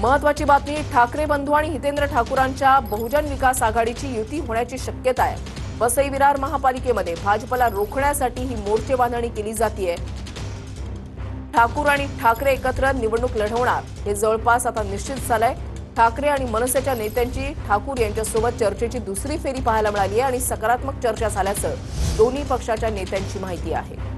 महत्वाची बातमी, ठाकरे बंधू आणि हितेंद्र ठाकूरांच्या बहुजन विकास आघाडीची युती होण्याची शक्यता आहे। वसई विरार महापालिकेमध्ये भाजपला रोखण्यासाठी ही मोर्चे बांधणी केली जाते। ठाकूर आणि ठाकरे एकत्र निवडणूक लढवणार हे जवळपास आता निश्चित झालंय। ठाकरे आणि मनसेच्या नेत्यांची ठाकूर यांच्यासोबत चर्चेची दुसरी फेरी पाहायला मिळाली आहे आणि सकारात्मक चर्चा झाल्याचं दोन्ही पक्षाच्या नेत्यांची माहिती आहे।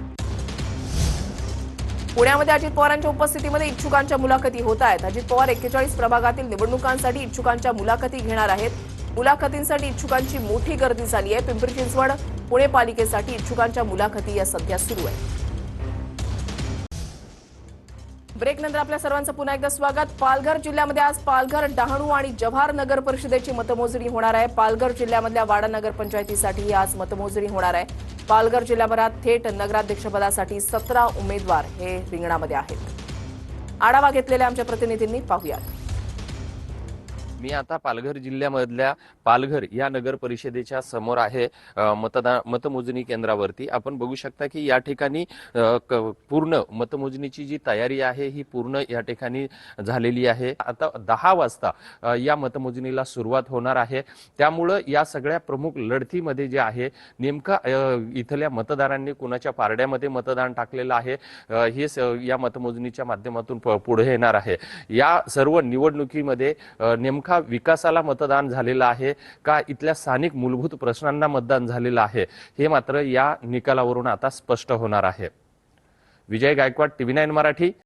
पुण्यामध्ये अजित पवारांच्या उपस्थितीमध्ये इच्छुकांच्या मुलाखती होत आहेत। अजित पवार 41 प्रभागातील निवडणुकांसाठी इच्छुकांच्या मुलाखती घेणार आहेत। मुलाखतींसाठी इच्छुकांची मोठी गर्दी झाली आहे। पिंपरी चिंचवड पुणे पालिकेसाठी इच्छुकांच्या मुलाखती या सध्या सुरू आहेत। ब्रेक नंतर आपल्या सर्वांचं पुन्हा एकदा स्वागत। पालघर जिल्ह्यामध्ये आज पालघर, डहाणू आणि जव्हार नगर परिषदेची मतमोजणी होणार आहे। पालघर जिल्ह्यामधल्या वाडा नगर पंचायतीसाठी आज मतमोजणी होणार आहे। पालघर जिल्ह्याभरात थेट नगराध्यक्षपदासाठी 17 उमेदवार हे रिंगणामध्ये आहेत। आढावा घेतलेल्या आमच्या प्रतिनिधींनी पाहूयात। मी आता पालघर जिल्ह्यामधल्या पालघर या नगर परिषदेच्या समोर आहे। मतमोजणी केंद्रावरती आपण बघू शकता की या ठिकाणी पूर्ण मतमोजणीची जी तयारी आहे ही पूर्ण या ठिकाणी झालेली आहे। आता 10 वाजता या मतमोजणीला सुरुवात होणार आहे। त्यामुळे या सगळ्या प्रमुख लढतीमध्ये जे आहे नेमका इथल्या मतदारांनी कुणाच्या पारड्यामध्ये मतदान टाकलेलं आहे हे या मतमोजणीच्या माध्यमातून पुढे येणार आहे। या सर्व निवडणुकीमध्ये नेमका विकासाला मतदान झालेलं आहे का इथल्या स्थानिक मूलभूत प्रश्नांना मतदान झालेलं आहे हे मात्र या निकालावरून आता स्पष्ट होणार आहे। विजय गायकवाड, TV9 मराठी।